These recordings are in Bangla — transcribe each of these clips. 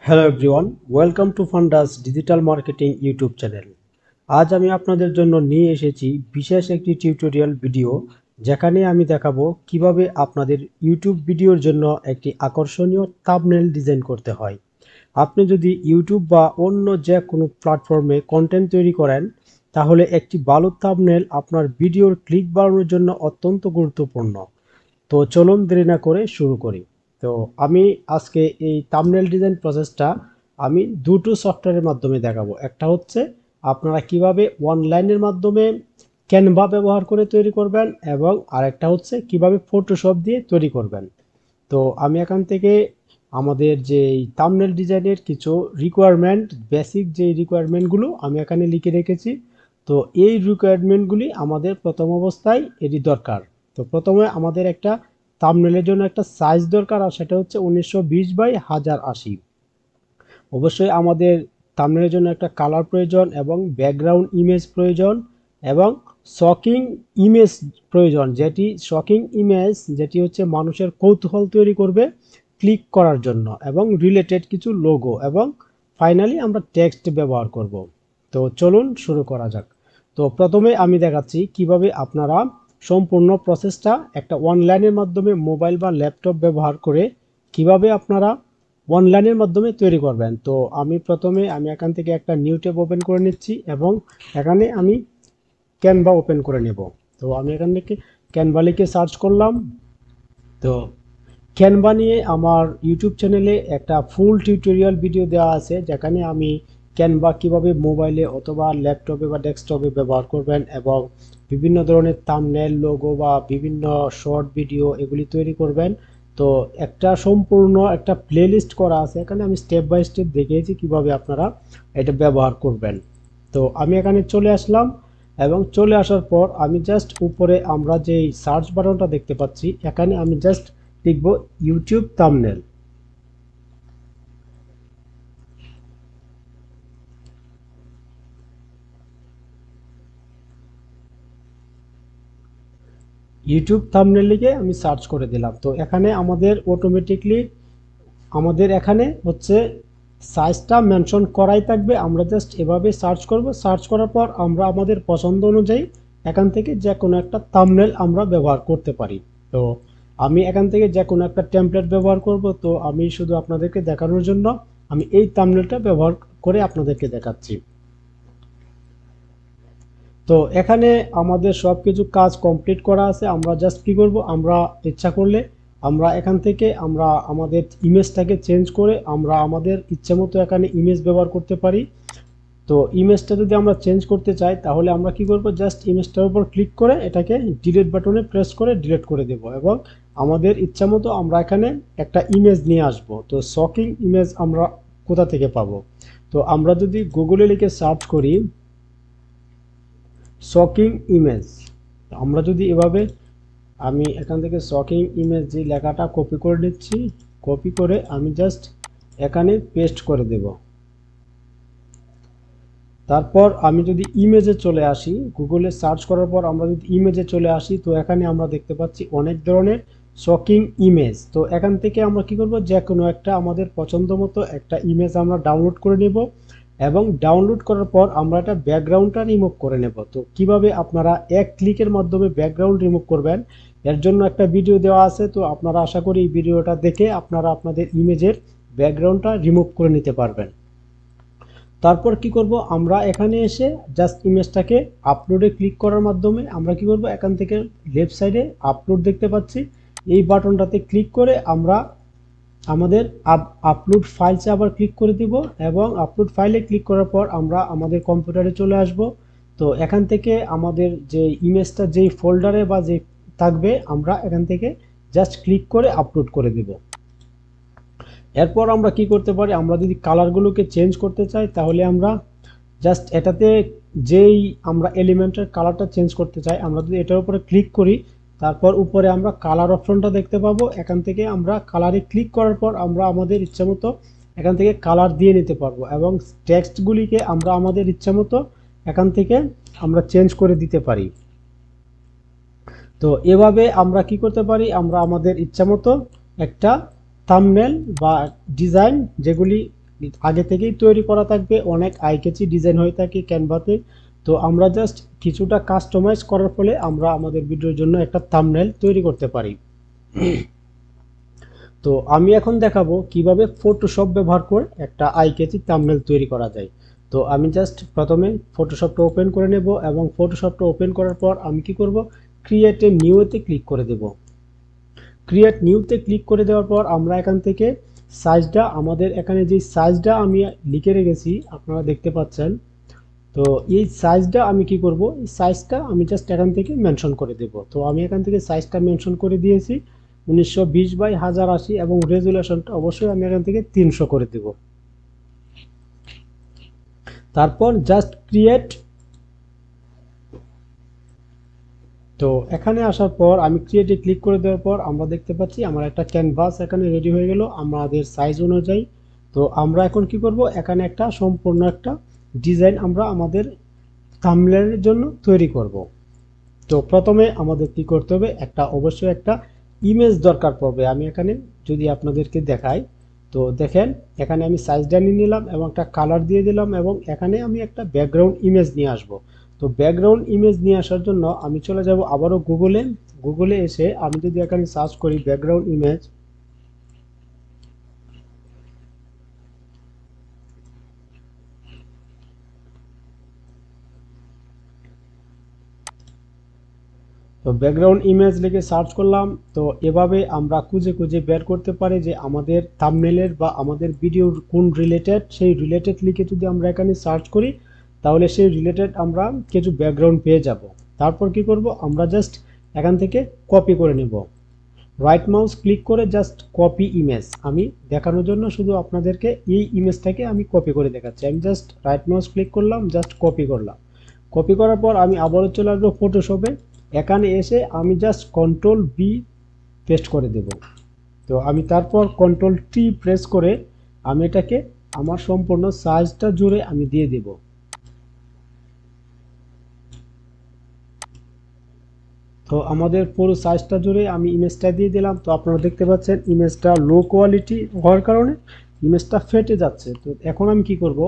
Hello everyone, welcome to ফান্ডাস digital marketing YouTube channel. আজ আমি আপনাদের জন্য নিয়ে এসেছি বিশেষ একটি টিউটোরিয়াল ভিডিও, যেখানে আমি দেখাবো কিভাবে আপনাদের ইউটিউব ভিডিওর জন্য একটি আকর্ষণীয় থাম্বনেল ডিজাইন করতে হয়। আপনি যদি ইউটিউব বা অন্য যে কোনো প্ল্যাটফর্মে কন্টেন্ট তৈরি করেন, তাহলে একটি ভালো থাম্বনেল আপনার ভিডিওর ক্লিক বাড়ানোর জন্য অত্যন্ত গুরুত্বপূর্ণ। তো চলুন দেরি না করে শুরু করি। তো আমি আজকে এই থাম্বনেল ডিজাইন প্রসেসটা আমি দুটো সফটওয়্যারের মাধ্যমে দেখাবো। একটা হচ্ছে আপনারা কিভাবে অনলাইনের মাধ্যমে ক্যানভা ব্যবহার করে তৈরি করবেন, এবং আরেকটা হচ্ছে কিভাবে ফটোশপ দিয়ে তৈরি করবেন। তো আমি এখান থেকে আমাদের যে থাম্বনেল ডিজাইনের কিছু রিকোয়ারমেন্ট, বেসিক যে রিকোয়ারমেন্টগুলো আমি এখানে লিখে রেখেছি। তো এই রিকোয়ারমেন্টগুলি আমাদের প্রথম অবস্থায় এটি দরকার। তো প্রথমে আমাদের একটা থাম্বনেলের জন্য একটা সাইজ দরকার, আর সেটা হচ্ছে 1920x1080। অবশ্যই আমাদের থাম্বনেলের জন্য একটা কালার প্রয়োজন, এবং ব্যাকগ্রাউন্ড ইমেজ প্রয়োজন, এবং শকিং ইমেজ প্রয়োজন, যেটি হচ্ছে মানুষের কৌতূহল তৈরি করবে ক্লিক করার জন্য, এবং রিলেটেড কিছু লোগো, এবং ফাইনালি আমরা টেক্সট ব্যবহার করব। তো চলুন শুরু করা যাক। তো প্রথমে আমি দেখাচ্ছি কিভাবে আপনারা সম্পূর্ণ প্রসেসটা একটা অনলাইনের মাধ্যমে মোবাইল বা ল্যাপটপ ব্যবহার করে কিভাবে আপনারা অনলাইনের মাধ্যমে তৈরি করবেন। তো আমি এখান থেকে একটা নিউ ট্যাব ওপেন করে নিচ্ছি, এবং এখানে আমি ক্যানভা ওপেন করে নেব। তো আমি এখান থেকে ক্যানভা লিখে সার্চ করলাম। তো ক্যানভা নিয়ে আমার ইউটিউব চ্যানেলে একটা ফুল টিউটোরিয়াল ভিডিও দেওয়া আছে, যেখানে আমি ক্যানভা কিভাবে মোবাইলে অথবা ল্যাপটপে বা ডেস্কটপে ব্যবহার করবেন, এবং বিভিন্ন ধরনের থাম্বনেল, লোগো বা বিভিন্ন শর্ট ভিডিও এগুলি তৈরি করবেন। তো একটা সম্পূর্ণ একটা প্লেলিস্ট করা আছে, এখানে আমি স্টেপ বাই স্টেপ দেখিয়েছি কিভাবে আপনারা এটা ব্যবহার করবেন। তো আমি এখানে চলে আসলাম, এবং চলে আসার পর আমি জাস্ট উপরে আমরা যে সার্চ বাটনটা দেখতে পাচ্ছি, এখানে আমি জাস্ট লিখব ইউটিউব থাম্বনেল। ইউটিউব থাম্বনেল লিখে আমি সার্চ করে দিলাম। তো এখানে আমাদের অটোমেটিকলি আমাদের এখানে হচ্ছে সাইজটা মেনশন করাই থাকবে। আমরা জাস্ট এভাবে সার্চ করব, সার্চ করার পর আমরা আমাদের পছন্দ অনুযায়ী এখান থেকে যে কোনো একটা থাম্বনেল আমরা ব্যবহার করতে পারি। তো আমি এখান থেকে যে কোনো একটা টেমপ্লেট ব্যবহার করব। তো আমি শুধু আপনাদেরকে দেখানোর জন্য আমি এই থাম্বনেলটা ব্যবহার করে আপনাদেরকে দেখাচ্ছি। তো এখানে আমাদের সব কিছু কাজ কমপ্লিট করা আছে। আমরা জাস্ট কি করব, আমরা ইচ্ছা করলে আমরা এখান থেকে আমরা আমাদের ইমেজটাকে চেঞ্জ করে আমরা আমাদের ইচ্ছে মতো এখানে ইমেজ ব্যবহার করতে পারি। তো ইমেজটা যদি আমরা চেঞ্জ করতে চাই, তাহলে আমরা কি করব, জাস্ট ইমেজটার উপর ক্লিক করে এটাকে ডিলিট বাটনে প্রেস করে ডিলিট করে দেব, এবং আমাদের ইচ্ছা মতো আমরা এখানে একটা ইমেজ নিয়ে আসব। তো শকিং ইমেজ আমরা কোথা থেকে পাবো? তো আমরা যদি গুগলে লিখে সার্চ করি শকিং ইমেজ, আমরা যদি এভাবে, আমি এখান থেকে শকিং ইমেজ যে লেখাটা কপি করে নিচ্ছি, কপি করে আমি জাস্ট এখানে পেস্ট করে দেব। তারপর আমি যদি ইমেজে চলে আসি, গুগলে সার্চ করার পর আমরা যদি ইমেজে চলে আসি, তো এখানে আমরা দেখতে পাচ্ছি অনেক ধরনের শকিং ইমেজ। তো এখান থেকে আমরা কি করব, যে কোনো একটা আমাদের পছন্দ মতো একটা ইমেজ আমরা ডাউনলোড করে নেব, এবং ডাউনলোড করার পর আমরা এটা ব্যাকগ্রাউন্ডটা রিমুভ করে নেব। তো কিভাবে আপনারা এক ক্লিকের মাধ্যমে ব্যাকগ্রাউন্ড রিমুভ করবেন, এর জন্য একটা ভিডিও দেওয়া আছে। তো আপনারা আশা করি এই ভিডিওটা দেখে আপনারা আপনাদের ইমেজের ব্যাকগ্রাউন্ডটা রিমুভ করে নিতে পারবেন। তারপর কি করব, আমরা এখানে এসে জাস্ট ইমেজটাকে আপলোডে ক্লিক করার মাধ্যমে আমরা কি করব, এখান থেকে লেফট সাইডে আপলোড দেখতে পাচ্ছি, এই বাটনটাতে ক্লিক করে আমরা আমাদের আপলোড ফাইলসে আবার ক্লিক করে দিব, এবং আপলোড ফাইলে ক্লিক করার পর আমরা আমাদের কম্পিউটারে চলে আসব। তো এখান থেকে আমাদের যে ইমেজটা যেই ফোল্ডারে বা যে থাকবে, আমরা এখান থেকে জাস্ট ক্লিক করে আপলোড করে দেব। এরপর আমরা কি করতে পারি, আমরা যদি কালারগুলোকে চেঞ্জ করতে চাই, তাহলে আমরা জাস্ট এটাতে যেই আমরা এলিমেন্টের কালারটা চেঞ্জ করতে চাই, আমরা যদি এটার উপরে ক্লিক করি, তারপর উপরে আমরা কালার অপশনটা দেখতে পাবো। এখান থেকে আমরা কালারে ক্লিক করার পর আমরা আমাদের ইচ্ছা মতো এখান থেকে কালার দিয়ে নিতে পারবো, এবং টেক্সটগুলিকে আমরা আমাদের ইচ্ছা মতো এখান থেকে আমরা চেঞ্জ করে দিতে পারি। তো এভাবে আমরা কি করতে পারি, আমরা আমাদের ইচ্ছা মতো একটা থাম্বনেল বা ডিজাইন যেগুলি আগে থেকেই তৈরি করা থাকবে, অনেক আই ক্যাচি ডিজাইন হয়ে থাকে ক্যানভাতে। তো আমরা জাস্ট কিছুটা কাস্টমাইজ করার ফলে আমরা আমাদের ভিডিওর জন্য একটা থাম্বনেল তৈরি করতে পারি। তো আমি এখন দেখাবো কিভাবে ফটোশপ ব্যবহার করে একটা আই ক্যাচি থাম্বনেল তৈরি করা যায়। তো আমি জাস্ট প্রথমে ফটোশপটা ওপেন করে নেব এবং ফটোশপটা ওপেন করার পর আমি কি করব, ক্রিয়েট এ নিউতে ক্লিক করে দেব। ক্রিয়েট নিউতে ক্লিক করে দেওয়ার পর আমরা এখান থেকে সাইজটা, আমাদের এখানে যে সাইজটা আমি লিখে রেখেছি আপনারা দেখতে পাচ্ছেন। তো এই সাইজটা আমি কি করব, এই সাইজটা আমি জাস্ট এখান থেকে মেনশন করে দেব। তো আমি এখান থেকে সাইজটা মেনশন করে দিয়েছি 1920 বাই 1080 এবং রেজুলেশনটা অবশ্যই আমি এখান থেকে 300 করে দেব। তারপর জাস্ট ক্রিয়েট। তো এখানে আসার পর আমি ক্রিয়েটে ক্লিক করে দেওয়ার পর আমরা দেখতে পাচ্ছি আমার একটা ক্যানভাস এখানে রেডি হয়ে গেল আমাদের সাইজ অনুযায়ী। তো আমরা এখন কি করব, এখানে একটা সম্পূর্ণ একটা ডিজাইন আমরা আমাদের থাম্বনেলের জন্য তৈরি করব। তো প্রথমে আমাদের কি করতে হবে, অবশ্যই একটা ইমেজ দরকার পড়বে। আমি এখানে যদি আপনাদেরকে দেখাই, তো দেখেন এখানে আমি সাইজটা নিয়ে নিলাম এবং একটা কালার দিয়ে দিলাম এবং এখানে আমি একটা ব্যাকগ্রাউন্ড ইমেজ নিয়ে আসব। তো ব্যাকগ্রাউন্ড ইমেজ নিয়ে আসার জন্য আমি চলে যাব আবারও গুগলে এসে আমি যদি এখানে সার্চ করি ব্যাকগ্রাউন্ড ইমেজ, তো ব্যাকগ্রাউন্ড ইমেজ লিখে সার্চ করলাম। তো এভাবে আমরা খুঁজে খুঁজে বের করতে পারি যে আমাদের থাম্বনেলের বা আমাদের ভিডিওর কোন রিলেটেড, সেই রিলেটেড লিখে যদি আমরা এখানে সার্চ করি তাহলে সেই রিলেটেড আমরা কিছু ব্যাকগ্রাউন্ড পেয়ে যাব। তারপর কি করব, আমরা জাস্ট এখান থেকে কপি করে নেব। রাইট মাউস ক্লিক করে জাস্ট কপি ইমেজ, আমি দেখানোর জন্য শুধু আপনাদেরকে এই ইমেজটাকে আমি কপি করে দেখাচ্ছি। আমি জাস্ট রাইট মাউস ক্লিক করলাম, জাস্ট কপি করলাম। কপি করার পর আমি আবারও চলে আসবো ফটোশপে। এখানে এসে আমি জাস্ট কন্ট্রোল বি পেস্ট করে দেব। তো আমি তারপর কন্ট্রোল টি প্রেস করে আমি এটাকে আমার সম্পূর্ণ সাইজটা জুড়ে আমি দিয়ে দেব। তো আমাদের পুরো সাইজটা জুড়ে আমি ইমেজটা দিয়ে দিলাম। তো আপনারা দেখতে পাচ্ছেন ইমেজটা লো কোয়ালিটি হওয়ার কারণে ইমেজটা ফেটে যাচ্ছে। তো এখন আমি কি করব,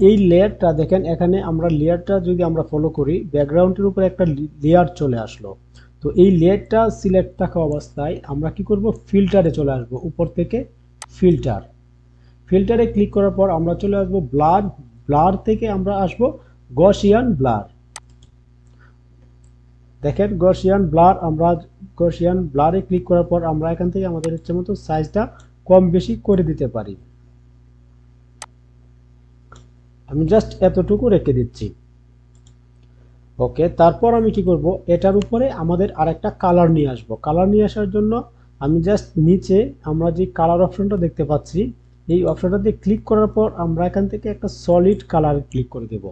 এই লেয়ারটা দেখেন, এখানে আমরা লেয়ারটা যদি আমরা ফলো করি ব্যাকগ্রাউন্ডের উপরে একটা লেয়ার চলে আসলো। তো এই লেয়ারটা সিলেক্ট থাকা অবস্থায় আমরা কি করব, ফিল্টারে চলে আসব। উপর থেকে ফিল্টারে ক্লিক করার পর আমরা চলে আসব ব্লার থেকে আমরা আসব গসিয়ান ব্লার। দেখেন গসিয়ান ব্লারে ক্লিক করার পর আমরা এখান থেকে আমাদের ইচ্ছে মতো সাইজটা কম বেশি করে দিতে পারি। আমি জাস্ট এতটুকু রেখে দিচ্ছি। ওকে, তারপর আমি কি করব, এটার উপরে আমাদের আরেকটা কালার নিয়ে আসব। কালার নিয়ে আসার জন্য আমি জাস্ট নিচে আমরা যে কালার অপশনটা দেখতে পাচ্ছি এই অপশনটাতে ক্লিক করার পর আমরা এখান থেকে একটা সলিড কালার ক্লিক করে দেব।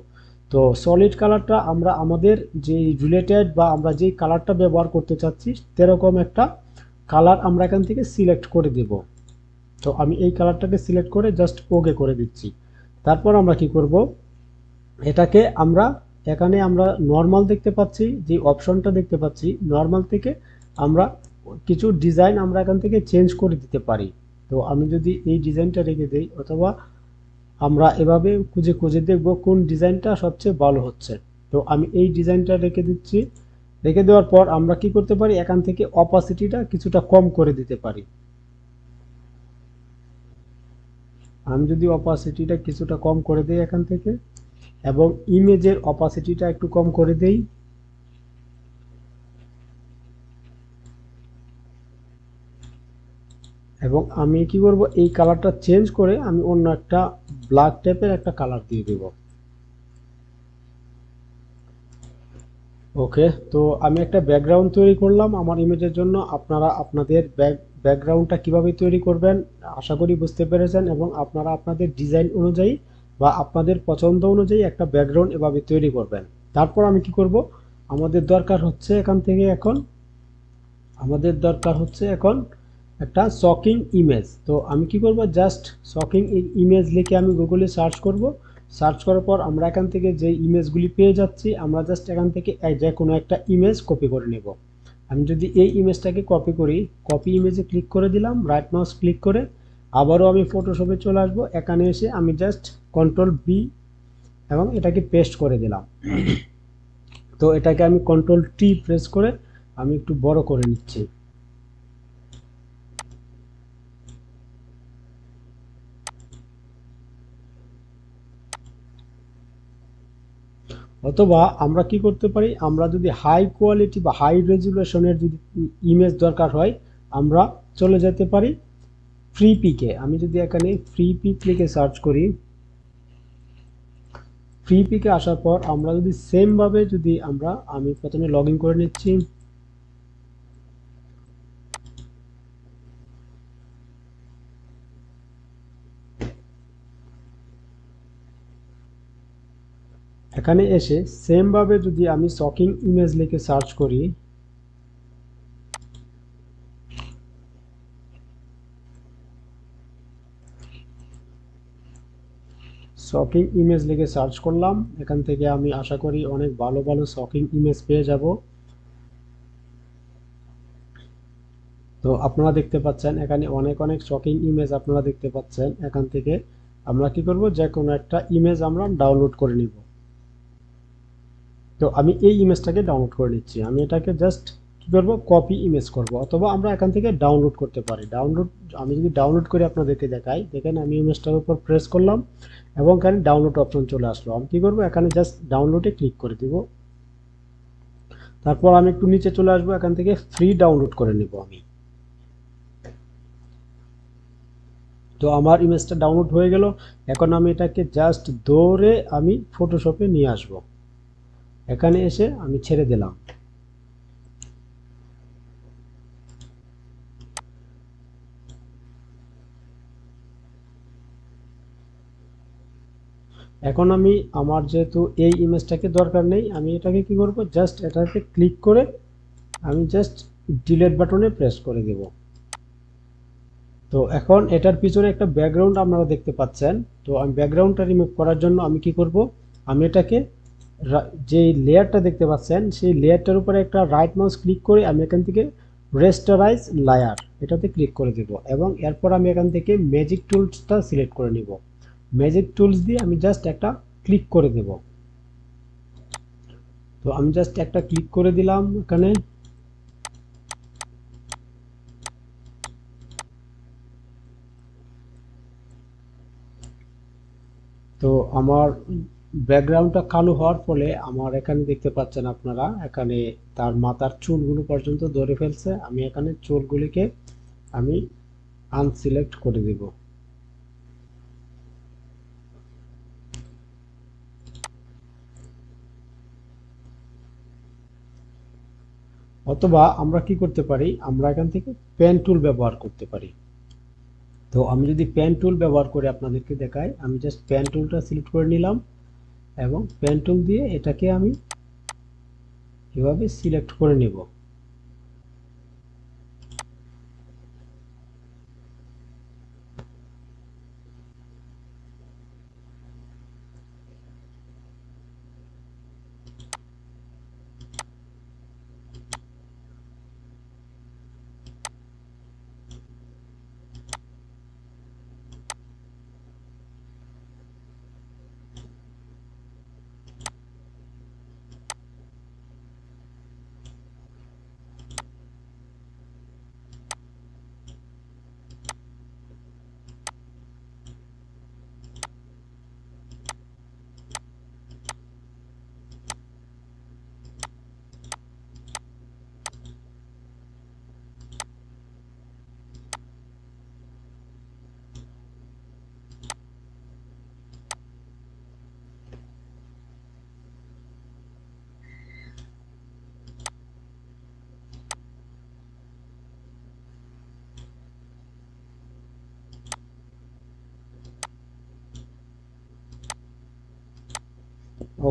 তো সলিড কালারটা আমরা আমাদের যে রিলেটেড বা আমরা যেই কালারটা ব্যবহার করতে চাচ্ছি সেরকম একটা কালার আমরা এখান থেকে সিলেক্ট করে দেব। তো আমি এই কালারটাকে সিলেক্ট করে জাস্ট ওকে করে দিচ্ছি। তারপর আমরা কি করব, এটাকে এখানে আমরা নর্মাল দেখতে পাচ্ছি, যে অপশনটা দেখতে পাচ্ছি নর্মাল থেকে আমরা কিছু ডিজাইন আমরা এখান থেকে চেঞ্জ করে দিতে পারি। তো আমি যদি এই ডিজাইনটা রেখে দেই, অথবা আমরা এভাবে খুঁজে খুঁজে দেখব কোন ডিজাইনটা সবচেয়ে ভালো হচ্ছে। তো আমি এই ডিজাইনটা রেখে দিচ্ছি। রেখে দেওয়ার পর আমরা কি করতে পারি, এখান থেকে অপাসিটিটা কিছুটা কম করে দিতে পারি। আমি যদি অপাসিটিটা কিছুটা কম করে দিই এখান থেকে, এবং ইমেজের অপাসিটিটা একটু কম করে দেই, এবং আমি কি করব, এই কালারটা চেঞ্জ করে আমি অন্য একটা ব্ল্যাক টাইপের একটা কালার দিয়ে দেব। ওকে, তো আমি একটা ব্যাকগ্রাউন্ড তৈরি করলাম আমার ইমেজের জন্য। আপনারা আপনাদের ব্যাকগ্রাউন্ডটা কিভাবে তৈরি করবেন আশা করি বুঝতে পেরেছেন, এবং আপনারা আপনাদের ডিজাইন অনুযায়ী বা আপনাদের পছন্দ অনুযায়ী একটা ব্যাকগ্রাউন্ড এভাবে তৈরি করবেন। তারপর আমি কি করব, আমাদের দরকার হচ্ছে এখন একটা শকিং ইমেজ। তো আমি কি করব, জাস্ট শকিং ইমেজ লিখে আমি গুগলে সার্চ করব। সার্চ করার পর আমরা এখান থেকে যে ইমেজগুলি পেয়ে যাচ্ছি আমরা জাস্ট এখান থেকে যে কোনো একটা ইমেজ কপি করে নেব। আমি যদি এই ইমেজটাকে কপি করি, কপি ইমেজে ক্লিক করে দিলাম, রাইট মাউস ক্লিক করে আবারও আমি ফটোশপে চলে আসবো, এখানে এসে আমি জাস্ট কন্ট্রোল বি এবং এটাকে পেস্ট করে দিলাম। তো এটাকে আমি কন্ট্রোল টি প্রেস করে আমি একটু বড় করে নিচ্ছি। অথবা আমরা কি করতে পারি, আমরা যদি হাই কোয়ালিটি বা হাই রেজুলেশনের যদি ইমেজ দরকার হয়, আমরা চলে যেতে পারি ফ্রি পিকে। আমি যদি এখানে ফ্রি পিক লিখে সার্চ করি, ফ্রি পিকে আসার পর আমরা যদি সেম ভাবে যদি আমি প্রথমে লগ ইন করে নিচ্ছি। এখানে এসে সেম ভাবে যদি আমি শকিং ইমেজ লিখে সার্চ করি, শকিং ইমেজ লিখে সার্চ করলাম, এখান থেকে আমি আশা করি অনেক ভালো ভালো শকিং ইমেজ পেয়ে যাব। তো আপনারা দেখতে পাচ্ছেন এখানে অনেক অনেক শকিং ইমেজ আপনারা দেখতে পাচ্ছেন। এখান থেকে আমরা কি করব, যে কোনো একটা ইমেজ আমরা ডাউনলোড করে নিব। তো আমি এই ইমেজটাকে ডাউনলোড করে নিচ্ছি। আমি এটাকে জাস্ট কি করব, কপি ইমেজ করব, অথবা আমরা এখান থেকে ডাউনলোড করতে পারি। আমি যদি ডাউনলোড করে আপনাদেরকে দেখাই, দেখেন আমি ইমেজটার উপর প্রেস করলাম এবং এখানে ডাউনলোড অপশন চলে আসলো। আমি কি করব, এখানে জাস্ট ডাউনলোডে ক্লিক করে দিব। তারপর আমি একটু নিচে চলে আসবো, এখান থেকে ফ্রি ডাউনলোড করে নিব আমি। তো আমার ইমেজটা ডাউনলোড হয়ে গেল। এখন আমি এটাকে জাস্ট ধরে আমি ফটোশপে নিয়ে আসব। এখানে এসে আমি ছেড়ে দিলাম। এখন আমার যেহেতু এই ইমেজটাকে দরকার নেই, আমি এটাকে কি করব, জাস্ট এটাকে ক্লিক করে আমি জাস্ট ডিলিট বাটনে প্রেস করে দেব। তো এখন এটার পিছনে একটা ব্যাকগ্রাউন্ড আপনারা দেখতে পাচ্ছেন। তো আমি ব্যাকগ্রাউন্ডটা রিমুভ করার জন্য আমি কি করব, আমি এটাকে যে লেয়ারটা দেখতে পাচ্ছেন সেই লেয়ারটার উপরে একটা রাইট মাউস ক্লিক করে আমি এখান থেকে রেস্টারাইজ লেয়ার এটাতে ক্লিক করে দেব, এবং এরপর আমি এখান থেকে ম্যাজিক টুলসটা সিলেক্ট করে নিব। ম্যাজিক টুলস দিয়ে আমি জাস্ট একটা ক্লিক করে দেব। তো আমি জাস্ট একটা ক্লিক করে দিলাম এখানে। তো আমার ব্যাকগ্রাউন্ডটা কালো হওয়ার ফলে আমার এখানে দেখতে পাচ্ছেন আপনারা, এখানে তার মাথার চুলগুলো পর্যন্ত ধরে ফেলছে। আমি এখানে চুলগুলিকে আমি আনসিলেক্ট করে দেব। অথবা আমরা কি করতে পারি, আমরা এখান থেকে পেন টুল ব্যবহার করতে পারি। তো আমি যদি পেন টুল ব্যবহার করে আপনাদেরকে দেখাই, আমি জাস্ট পেন টুলটা সিলেক্ট করে নিলাম এবং পেন টুল দিয়ে এটাকে আমি এভাবে সিলেক্ট করে নেব।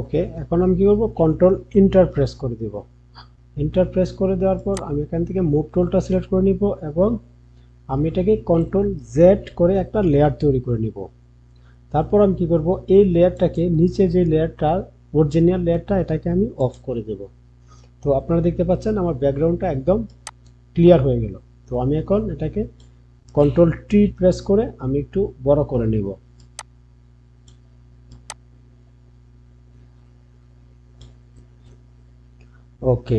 ওকে, এখন আমি কি করব, কন্ট্রোল এন্টার প্রেস করে দেব। এন্টার প্রেস করে দেওয়ার পর আমি এখান থেকে মুভ টুলটা সিলেক্ট করে নিব এবং আমি এটাকে কন্ট্রোল জেড করে একটা লেয়ার তৈরি করে নিব। তারপর আমি কি করব, এই লেয়ারটাকে নিচে যে লেয়ারটা অরিজিনাল লেয়ারটা এটাকে আমি অফ করে দেব। তো আপনারা দেখতে পাচ্ছেন আমার ব্যাকগ্রাউন্ডটা একদম ক্লিয়ার হয়ে গেল। তো আমি এখন এটাকে কন্ট্রোল টি প্রেস করে আমি একটু বড় করে নেব। ওকে,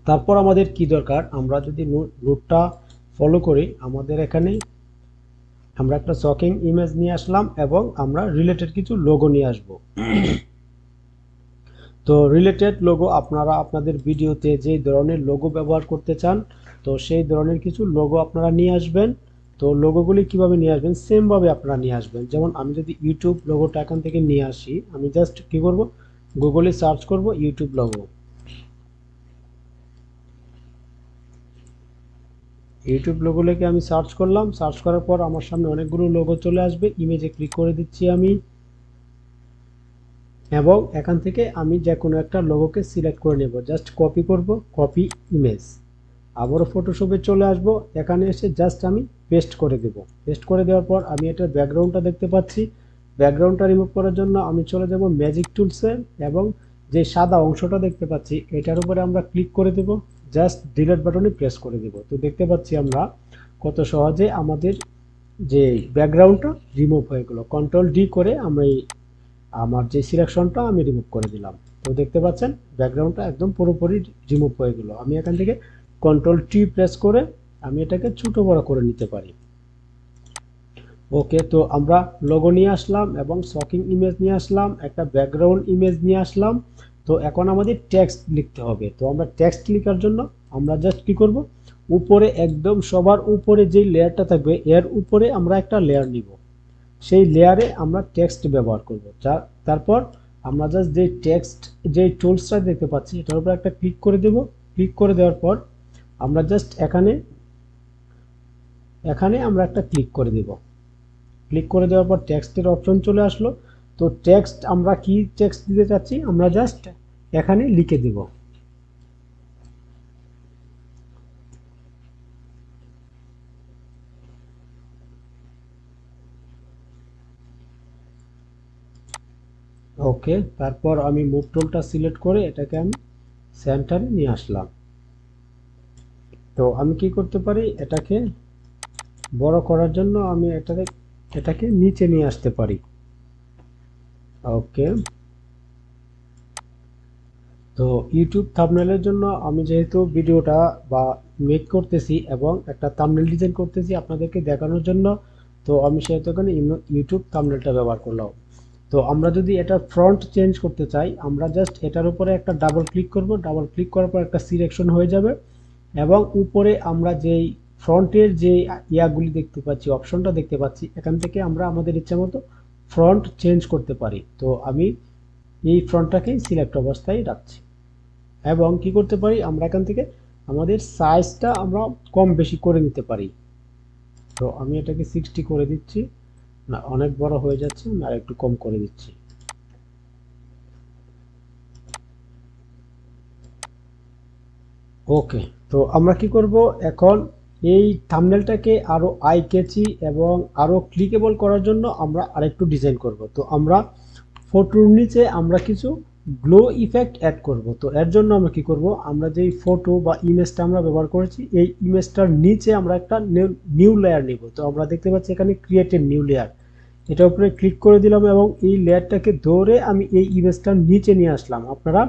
তারপর আমাদের কি দরকার, আমরা যদি রুটটা ফলো করি, আমাদের এখানে আমরা একটা শকিং ইমেজ নিয়ে আসলাম এবং আমরা রিলেটেড কিছু লোগো নিয়ে আসব। তো রিলেটেড লোগো আপনারা আপনাদের ভিডিওতে যে ধরনের লোগো ব্যবহার করতে চান, তো সেই ধরনের কিছু লোগো আপনারা নিয়ে আসবেন। তো লোগোগুলি কিভাবে নিয়ে আসবেন, সেম ভাবে আপনারা নিয়ে আসবেন। যেমন আমি যদি ইউটিউব লোগোটা এখান থেকে নিয়ে আসি, আমি জাস্ট কি করব, গুগলে সার্চ করব ইউটিউব লোগো। ইউটিউব লোগো লিখে আমি সার্চ করলাম, সার্চ করার পর আমার সামনে অনেকগুলো লোগো চলে আসবে। ইমেজে ক্লিক করে দিচ্ছি আমি, এবং এখান থেকে আমি যে কোনো একটা লোগোকে সিলেক্ট করে নেব। জাস্ট কপি করব, কপি ইমেজ, আবারও ফটোশপে চলে আসব, এখানে এসে জাস্ট আমি পেস্ট করে দেব। পেস্ট করে দেওয়ার পর আমি এটার ব্যাকগ্রাউন্ডটা দেখতে পাচ্ছি। ব্যাকগ্রাউন্ডটা রিমুভ করার জন্য আমি চলে যাব ম্যাজিক টুলসে, এবং যে সাদা অংশটা দেখতে পাচ্ছি এটার উপরে আমরা ক্লিক করে দেব, জাস্ট ডিলিট বাটনে প্রেস করে দেব। তো দেখতে পাচ্ছি আমরা কত সহজে আমাদের যে ব্যাকগ্রাউন্ডটা রিমুভ হয়ে গেল। কন্ট্রোল ডি করে আমরা আমার যে সিলেকশনটা আমি রিমুভ করে দিলাম। তো দেখতে পাচ্ছেন ব্যাকগ্রাউন্ডটা একদম পুরোপুরি রিমুভ হয়ে গেল। আমি এখান থেকে কন্ট্রোল টি প্রেস করে আমি এটাকে ছোট বড় করে নিতে পারি। ওকে, তো আমরা লোগো নিয়ে আসলাম এবং শকিং ইমেজ নিয়ে আসলাম, একটা ব্যাকগ্রাউন্ড ইমেজ নিয়ে আসলাম। তো এখন আমাদের টেক্সট লিখতে হবে। তো আমরা টেক্সট লেখার জন্য আমরা জাস্ট কি করব, উপরে একদম সবার উপরে যে লেয়ারটা থাকবে এর উপরে আমরা একটা লেয়ার নিব, সেই লেয়ারে আমরা টেক্সট ব্যবহার করব। তারপর আমরা জাস্ট যে টেক্সট যে টুলসটা দেখতে পাচ্ছি এটার উপর একটা ক্লিক করে দেব। ক্লিক করে দেওয়ার পর আমরা জাস্ট এখানে এখানে আমরা একটা ক্লিক করে দেব। ক্লিক করে দেওয়ার পর টেক্সটের অপশন চলে আসলো। তো টেক্সট আমরা কি টেক্সট দিতে চাচ্ছি আমরা জাস্ট এখানে লিখে দেব। ওকে, তারপর আমি মুভ টুলটা সিলেক্ট করে এটাকে আমি সেন্টারে নিয়ে আসলাম। তো আমি কি করতে পারি, এটাকে বড় করার জন্য আমি এটাকে নিচে নিয়ে আসতে পারি। ওকে, তো ইউটিউব থাম্বনেলের জন্য আমি যেহেতু ভিডিওটা বা মেক করতেছি এবং একটা থাম্বনেল ডিজাইন করতেছি আপনাদেরকে দেখানোর জন্য, তো আমি সেহেতু এখানে ইউটিউব থাম্বনেলটা ব্যবহার করলাম। তো আমরা যদি এটা ফ্রন্ট চেঞ্জ করতে চাই, আমরা জাস্ট এটার উপরে একটা ডাবল ক্লিক করব। ডাবল ক্লিক করার পর একটা সিলেকশন হয়ে যাবে, এবং উপরে আমরা যেই ফ্রন্টের যে ইয়াগুলি দেখতে পাচ্ছি, অপশনটা দেখতে পাচ্ছি, এখান থেকে আমরা আমাদের ইচ্ছা মতো ফ্রন্ট চেঞ্জ করতে পারি। তো আমি এই ফ্রন্টটাকেই সিলেক্ট অবস্থায় রাখছি, এবং কি করতে পারি আমরা এখান থেকে আমাদের সাইজটা আমরা কম বেশি করে নিতে পারি। তো আমি এটাকে 60 করে দিচ্ছি, না অনেক বড় হয়ে যাচ্ছে, আমি আর একটু কম করে দিচ্ছি। ওকে, তো আমরা কি করব এখন, এই থাম্বনেলটাকে আরো আই ক্যাচি এবং আরো ক্লিকেবল করার জন্য আমরা আরেকটু ডিজাইন করব। তো আমরা ফটোর নিচে আমরা কিছু গ্লো ইফেক্ট অ্যাড করব। তো এর জন্য আমরা কি করব, আমরা যেই ফটো বা ইমেজটা আমরা ব্যবহার করেছি এই ইমেজটার নিচে আমরা একটা নিউ লেয়ার নিব। তো আমরা দেখতে পাচ্ছি এখানে ক্রিয়েট এ নিউ লেয়ার, এটার উপরে ক্লিক করে দিলাম এবং এই লেয়ারটাকে ধরে আমি এই ইমেজটার নিচে নিয়ে আসলাম। আপনারা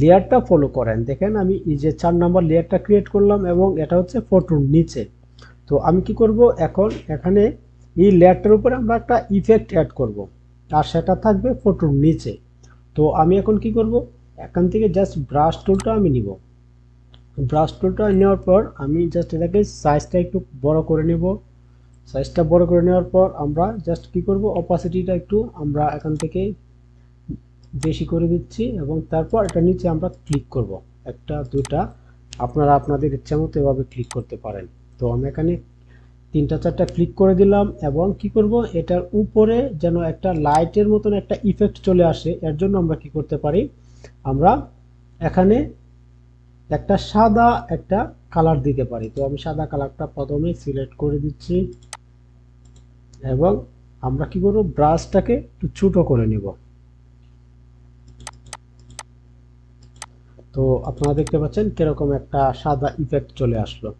লেয়ারটা ফলো করেন, দেখেন আমি এই যে 4 নাম্বার লেয়ারটা ক্রিয়েট করলাম এবং এটা হচ্ছে ফটোর নিচে। তো আমি কি করব, এখন এখানে এই লেয়ারটার উপরে আমরা একটা ইফেক্ট অ্যাড করব, আর সেটা থাকবে ফটোর নিচে। তো আমি এখন কি করব, এখান থেকে জাস্ট ব্রাশ টুলটা আমি নিব। ব্রাশ টুলটা নেওয়ার পর আমি জাস্ট এটাকে সাইজটা একটু বড় করে নেব। সাইজটা বড় করে নেওয়ার পর আমরা জাস্ট কি করব, অপাসিটিটা একটু আমরা এখান থেকে বেশি করে দিচ্ছি, এবং তারপর এটা নিচে আমরা ক্লিক করব, একটা দুটা, আপনারা আপনাদের ইচ্ছা মতো এভাবে ক্লিক করতে পারেন। তো আমি এখানে 3টা 4টা ক্লিক করে দিলাম, এবং কি করব, এটার উপরে যেন একটা লাইটের মতন একটা ইফেক্ট চলে আসে, এর জন্য আমরা কি করতে পারি, আমরা এখানে একটা সাদা একটা কালার দিতে পারি। তো আমি সাদা কালারটা প্রথমে সিলেক্ট করে দিচ্ছি, এবং আমরা কি করব, ব্রাশটাকে একটু ছোট করে নিব। তো আপনারা দেখতে পাচ্ছেন কিরকম একটা সাদা ইফেক্ট চলে আসলো।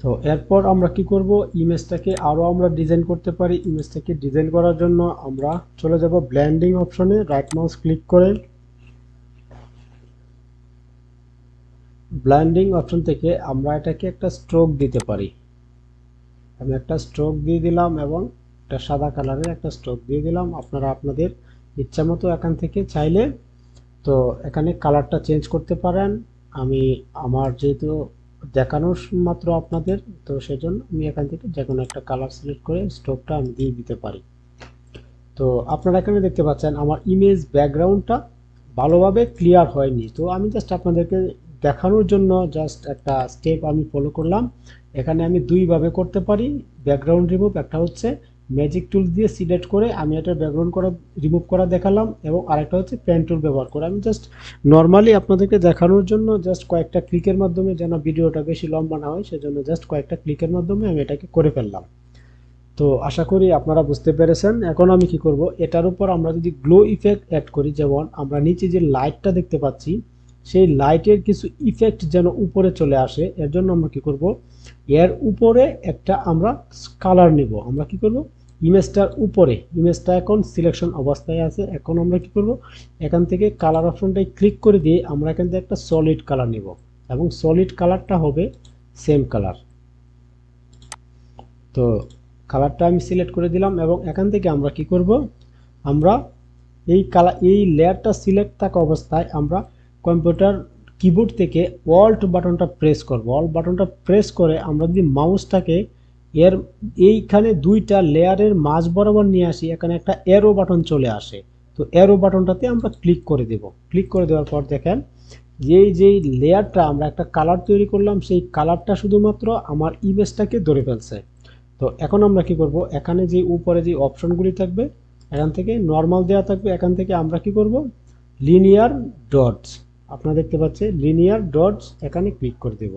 তো এরপর আমরা কি করব, ইমেজটাকে আরো আমরা ডিজাইন করতে পারি। ইমেজটাকে ডিজাইন করার জন্য আমরা চলে যাব ব্লেন্ডিং অপশনে, রাইট মাউস ক্লিক করে ব্লেন্ডিং অপশন থেকে আমরা এটাকে একটা স্ট্রোক দিতে পারি। আমি একটা স্ট্রোক দিয়ে দিলাম এবং একটা সাদা কালারের একটা স্ট্রোক দিয়ে দিলাম। আপনারা আপনাদের ইচ্ছা মতো এখান থেকে চাইলে তো এখানে কালারটা চেঞ্জ করতে পারেন। আমি আমার যেহেতু দেখানোর মাত্র আপনাদের, তো সেজন্য আমি এখান থেকে যে কোনো একটা কালার সিলেক্ট করে স্ট্রোকটা আমি দিয়ে দিতে পারি। তো আপনারা এখানে দেখতে পাচ্ছেন আমার ইমেজ ব্যাকগ্রাউন্ডটা ভালোভাবে ক্লিয়ার হয়নি। তো আমি জাস্ট আপনাদেরকে দেখানোর জন্য জাস্ট একটা স্টেপ আমি ফলো করলাম। এখানে আমি দুইভাবে করতে পারি ব্যাকগ্রাউন্ড রিমুভ। একটা হচ্ছে ম্যাজিক টুল দিয়ে সিলেক্ট করে আমি এটার ব্যাকগ্রাউন্ড করা রিমুভ করা দেখালাম, এবং আরেকটা হচ্ছে পেন টুল ব্যবহার করে। আমি জাস্ট নর্মালি আপনাদেরকে দেখানোর জন্য জাস্ট কয়েকটা ক্লিকের মাধ্যমে, যেন ভিডিওটা বেশি লম্বা না হয় সেজন্য জাস্ট কয়েকটা ক্লিকের মাধ্যমে আমি এটাকে করে ফেললাম। তো আশা করি আপনারা বুঝতে পেরেছেন। এখন আমি কি করব, এটার উপর আমরা যদি গ্লো ইফেক্ট অ্যাড করি, যেমন আমরা নিচে যে লাইটটা দেখতে পাচ্ছি সেই লাইটের কিছু ইফেক্ট যেন উপরে চলে আসে, এর জন্য আমরা কি করব, এর উপরে একটা আমরা কালার নিব। আমরা কি করব, ইমেজটার উপরে, ইমেজটা এখন সিলেকশন অবস্থায় আছে, এখন আমরা কি করব, এখান থেকে কালার অপশনটাই ক্লিক করে দিয়ে আমরা এখান থেকে একটা সলিড কালার নিব, এবং সলিড কালারটা হবে সেম কালার। তো কালারটা আমি সিলেক্ট করে দিলাম, এবং এখান থেকে আমরা কি করব, আমরা এই লেয়ারটা সিলেক্ট থাকা অবস্থায় আমরা কম্পিউটার কিবোর্ড থেকে অল্ট বাটনটা প্রেস করব। অল্ট বাটনটা প্রেস করে আমরা যদি মাউসটাকে এর এইখানে দুইটা লেয়ারের মাঝ বরাবর নিয়ে আসি, এখানে একটা অ্যারো বাটন চলে আসে। তো অ্যারো বাটনটাতে আমরা ক্লিক করে দেব। ক্লিক করে দেওয়ার পর দেখেন যেই লেয়ারটা আমরা একটা কালার তৈরি করলাম, সেই কালারটা শুধুমাত্র আমার ইমেজটাকে ধরে ফেলছে। তো এখন আমরা কি করব, এখানে যে উপরে যে অপশনগুলি থাকবে এখান থেকে নর্মাল দেওয়া থাকবে, এখান থেকে আমরা কি করব, লিনিয়ার ডটস, আপনারা দেখতে পাচ্ছেন লিনিয়ার ডটস, এখানে ক্লিক করে দেব।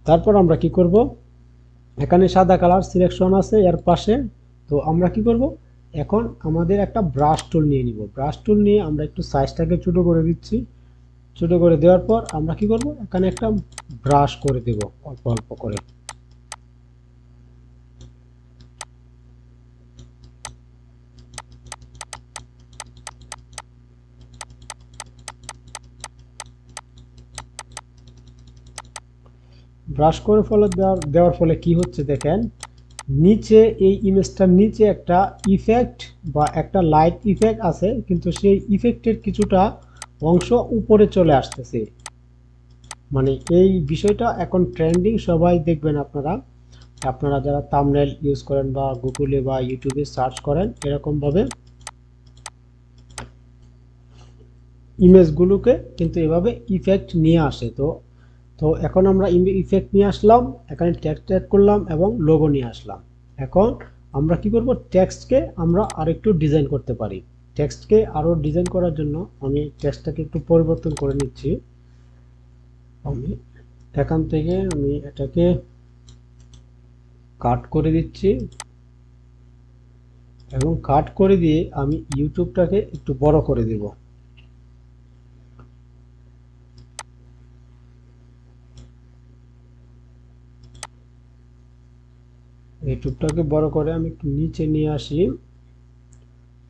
তারপর আমরা কি করব, এখানে সাদা কালার সিলেকশন আছে এর পাশে। তো আমরা কি করব, এখন আমাদের একটা ব্রাশ টুল নিয়ে নিব। ব্রাশ টুল নিয়ে আমরা একটু সাইজটাকে ছোট করে দিচ্ছি। ছোট করে দেওয়ার পর আমরা কি করব, এখানে একটা ব্রাশ করে দেব অল্প অল্প করে। ব্রাশ করে ফলে দেওয়ার ফলে কি হচ্ছে দেখেন, নিচে এই ইমেজটার নিচে একটা ইফেক্ট বা একটা লাইট ইফেক্ট আছে, কিন্তু সেই ইফেক্টের কিছুটা অংশ উপরে চলে আসতেছে। মানে এই বিষয়টা এখন ট্রেন্ডিং, সবাই দেখবেন আপনারা, আপনারা যারা থাম্বনেল ইউজ করেন বা গুগলে বা ইউটিউবে সার্চ করেন, এরকম ভাবে ইমেজগুলোকে কিন্তু এভাবে ইফেক্ট নিয়ে আসে। তো তো এখন আমরা ইফেক্ট নিয়ে আসলাম, এখানে টেক্সট অ্যাড করলাম এবং লোগো নিয়ে আসলাম। এখন আমরা কি করব, টেক্সটকে আমরা আরেকটু ডিজাইন করতে পারি। টেক্সটকে আরো ডিজাইন করার জন্য আমি টেক্সটটাকে একটু পরিবর্তন করে নিচ্ছি। আমি এখান থেকে আমি এটাকে কাট করে দিচ্ছি, এবং কাট করে দিয়ে আমি ইউটিউবটাকে একটু বড় করে দেব। ইউটিউবটাকে বড় করে আমি একটু নিচে নিয়ে আসি।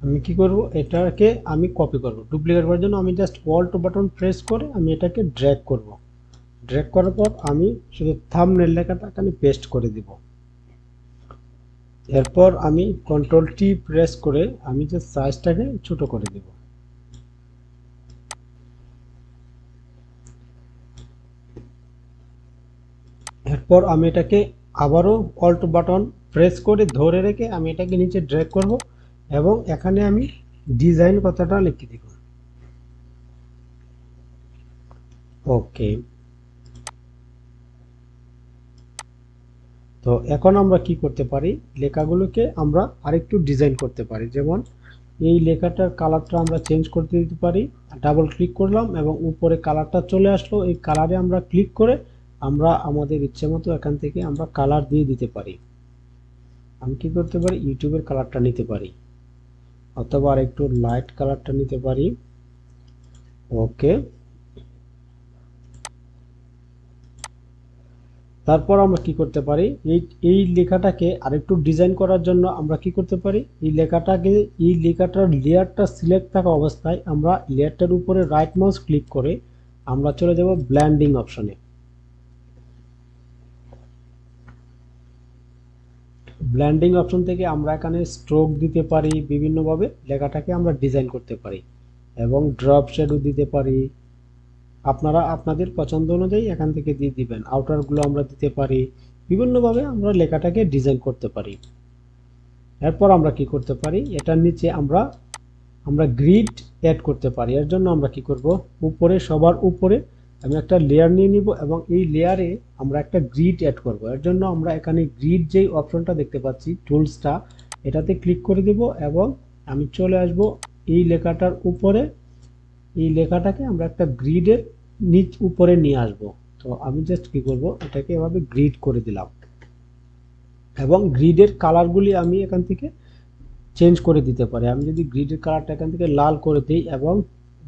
আমি কি করব, এটাকে আমি কপি করব। ডুপ্লিকেট করার জন্য আমি জাস্ট অল্ট বাটন প্রেস করে আমি এটাকে ড্র্যাগ করব। ড্র্যাগ করার পর আমি শুধু থাম্বনেল লেখাটা এখানে পেস্ট করে দিব। এরপর আমি কন্ট্রোল টি প্রেস করে আমি যে সাইজটাকে ছোট করে দেব। এরপর আমি এটাকে আবারও অল্ট বাটন প্রেস করে ধরে রেখে আমি এটাকে নিচে ড্র্যাগ করব, এবং এখানে আমি ডিজাইন কথাটা লিখে দিব। ওকে। তো এখন আমরা কি করতে পারি, লেখাগুলোকে আমরা আরেকটু ডিজাইন করতে পারি। যেমন এই লেখাটার কালারটা আমরা চেঞ্জ করতে দিতে পারি। ডাবল ক্লিক করলাম এবং উপরে কালারটা চলে আসলো, এই কালারে আমরা ক্লিক করে আমরা আমাদের ইচ্ছে মতো এখান থেকে আমরা কালার দিয়ে দিতে পারি। আমি কি করতে পারি, ইউটিউবের কালারটা নিতে পারি, অথবা আর একটু লাইট কালারটা নিতে পারি। ওকে। তারপর আমরা কি করতে পারি, এই লেখাটাকে আরেকটু ডিজাইন করার জন্য আমরা কি করতে পারি, এই লেখাটার লেয়ারটা সিলেক্ট থাকা অবস্থায় আমরা লেয়ারটার উপরে রাইট মাউস ক্লিক করে আমরা চলে যাব ব্লেন্ডিং অপশনে। ব্লেন্ডিং অপশন থেকে আমরা এখানে স্ট্রোক দিতে পারি, বিভিন্নভাবে লেখাটাকে আমরা ডিজাইন করতে পারি এবং ড্রপ শ্যাডো দিতে পারি। আপনারা আপনাদের পছন্দ অনুযায়ী এখান থেকে দিয়ে দিবেন। আউটারগুলো আমরা দিতে পারি, বিভিন্নভাবে আমরা লেখাটাকে ডিজাইন করতে পারি। এরপর আমরা কি করতে পারি, এটার নিচে আমরা গ্রিড অ্যাড করতে পারি। এর জন্য আমরা কি করব, উপরে সবার উপরে আমি একটা লেয়ার নিয়ে নিব এবং এই লেয়ারে আমরা একটা গ্রিড অ্যাড করব। এর জন্য আমরা এখানে গ্রিড যেই অপশনটা দেখতে পাচ্ছি টুলসটা, এটাতে ক্লিক করে দেব এবং আমি চলে আসব এই লেখাটার উপরে। এই লেখাটাকে আমরা একটা গ্রিডের উপরে নিয়ে আসব। তো আমি জাস্ট কি করব, এটাকে এভাবে গ্রিড করে দিলাম এবং গ্রিডের কালারগুলি আমি এখান থেকে চেঞ্জ করে দিতে পারি। আমি যদি গ্রিডের কালারটা এখান থেকে লাল করে দিই এবং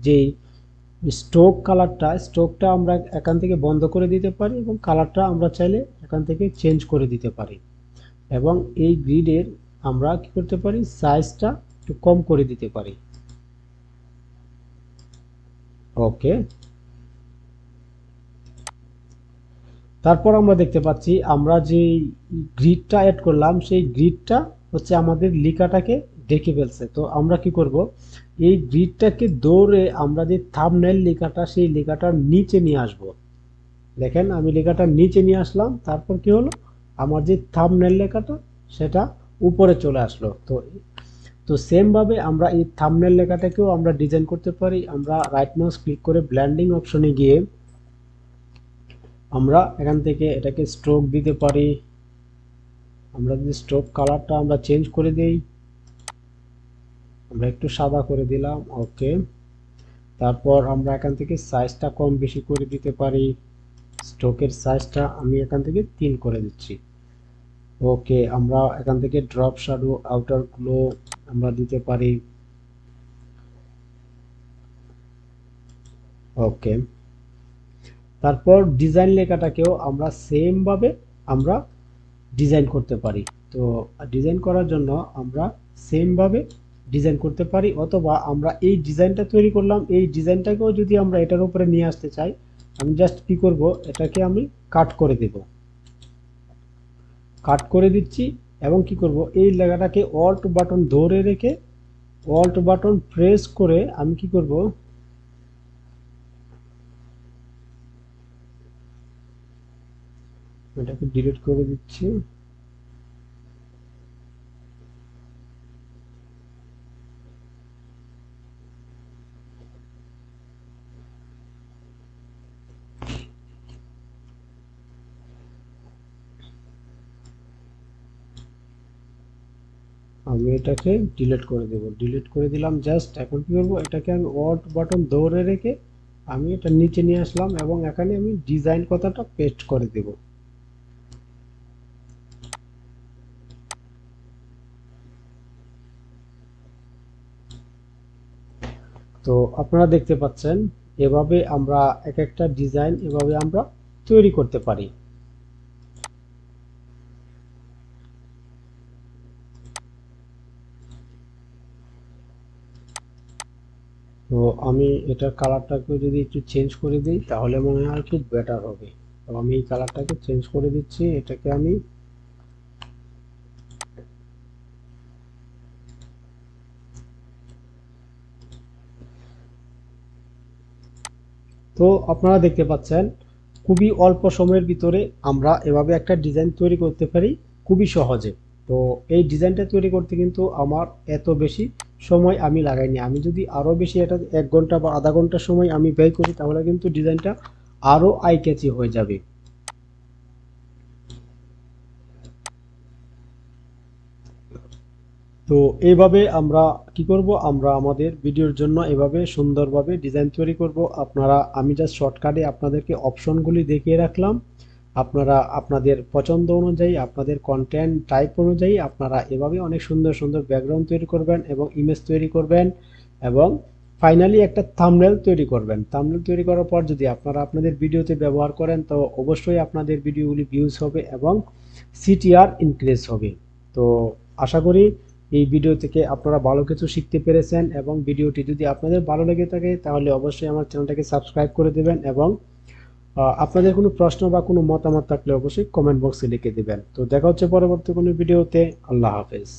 যেই স্ট্রোকটা আমরা এখান থেকে বন্ধ করে দিতে পারি এবং কালারটা আমরা চাইলে এখান থেকে চেঞ্জ করে দিতে পারি এবং এই গ্রিডের আমরা কি করতে পারি, সাইজটা একটু কম করে দিতে পারি। ওকে, তারপর আমরা দেখতে পাচ্ছি আমরা যে গ্রিডটা অ্যাড করলাম সেই গ্রিডটা হচ্ছে আমাদের লেখাটাকে ঢেকে ফেলছে। তো আমরা কি করব, এই গ্রিডটাকে দৌড়ে আমরা যে থাম্বনেল লেখাটা সেই লেখাটার নিচে নিয়ে আসব। দেখেন আমি লেখাটার নিচে নিয়ে আসলাম, তারপর কি হলো, আমার যে থাম্বনেল লেখাটা সেটা উপরে চলে আসলো। তো সেম ভাবে আমরা এই থাম্বনেল লেখাটাকেও আমরা ডিজাইন করতে পারি। আমরা রাইট মাউস ক্লিক করে ব্লেন্ডিং অপশনে গিয়ে আমরা এখান থেকে এটাকে স্ট্রোক দিতে পারি। আমরা যদি স্ট্রোক কালারটা আমরা চেঞ্জ করে দেই, আমরা একটু সাদা করে দিলাম। ওকে, তারপর আমরা এখান থেকে সাইজটা কম বেশি করে দিতে পারি। স্ট্রোকের সাইজটা আমি এখান থেকে 3 করে দিচ্ছি। ওকে, আমরা এখান থেকে ড্রপ শ্যাডো আউটার গ্লো আমরা দিতে পারি। ওকে, তারপর ডিজাইন লেখাটাকেও আমরা সেম ভাবে আমরা ডিজাইন করতে পারি। তো ডিজাইন করার জন্য আমরা সেম ভাবে ডিজাইন করতে পারি, অথবা আমরা এই ডিজাইনটা তৈরি করলাম, এই ডিজাইনটাকেও যদি আমরা এটার উপরে নিয়ে আসতে চাই, আমি জাস্ট কি করব, এটাকে আমি কাট করে দেব। কাট করে দিচ্ছি এবং কি করব, এই লেখাটাকে অল্ট বাটন ধরে রেখে অল্ট বাটন প্রেস করে আমি কি করব, এটাকে ডিলিট করে দিচ্ছি। আমি এটাকে ডিলিট করে দেব। ডিলিট করে দিলাম। জাস্ট এখন কি করব, এটাকে আমি অল্ট বাটন ধরে রেখে আমি এটা নিচে নিয়ে আসলাম এবং এখানে আমি ডিজাইন কথাটা পেস্ট করে দেব। তো আপনারা দেখতে পাচ্ছেন এভাবে আমরা এক একটা ডিজাইন এভাবে আমরা তৈরি করতে পারি। তো আমি এটার কালারটাকে যদি একটু চেঞ্জ করে দিই তাহলে মনে হয় খুব বেটার হবে। তো আমি এই কালারটাকে চেঞ্জ করে দিচ্ছি। এটাকে আমি তো আপনারা দেখতে পাচ্ছেন খুবই অল্প সময়ের ভিতরে আমরা এভাবে একটা ডিজাইন তৈরি করতে পারি খুবই সহজে। তো এই ডিজাইনটা তৈরি করতে কিন্তু আমার এত বেশি সময় আমি লাগাইনি। আমি যদি আরও বেশি এটা 1 ঘন্টা বা আধা ঘন্টা সময় আমি ব্যয় করি তাহলে কিন্তু ডিজাইনটা আরও আই ক্যাচি হয়ে যাবে। তো এইভাবে আমরা কি করব, আমরা আমাদের ভিডিওর জন্য এভাবে সুন্দরভাবে ডিজাইন তৈরি করব। আমি জাস্ট শর্টকাটে আপনাদেরকে অপশনগুলি দেখিয়ে রাখলাম। আপনারা আপনাদের পছন্দ অনুযায়ী আপনাদের কন্টেন্ট টাইপ অনুযায়ী আপনারা এভাবে অনেক সুন্দর সুন্দর ব্যাকগ্রাউন্ড তৈরি করবেন এবং ইমেজ তৈরি করবেন এবং ফাইনালি একটা থাম্বনেল তৈরি করবেন। থাম্বনেল তৈরি করার পর যদি আপনারা আপনাদের ভিডিওতে ব্যবহার করেন তো অবশ্যই আপনাদের ভিডিওগুলি ভিউজ হবে এবং সিটিআর ইনক্রিজ হবে। তো আশা করি এই ভিডিও থেকে আপনারা ভালো কিছু শিখতে পেরেছেন, এবং ভিডিওটি যদি আপনাদের ভালো লেগে থাকে তাহলে অবশ্যই আমার চ্যানেলটাকে সাবস্ক্রাইব করে দেবেন, এবং আপনাদের কোনো প্রশ্ন বা কোনো মতামত থাকলে অবশ্যই কমেন্ট বক্সে লিখে দেবেন। তো দেখা হচ্ছে পরবর্তী কোনো ভিডিওতে। আল্লাহ হাফেজ।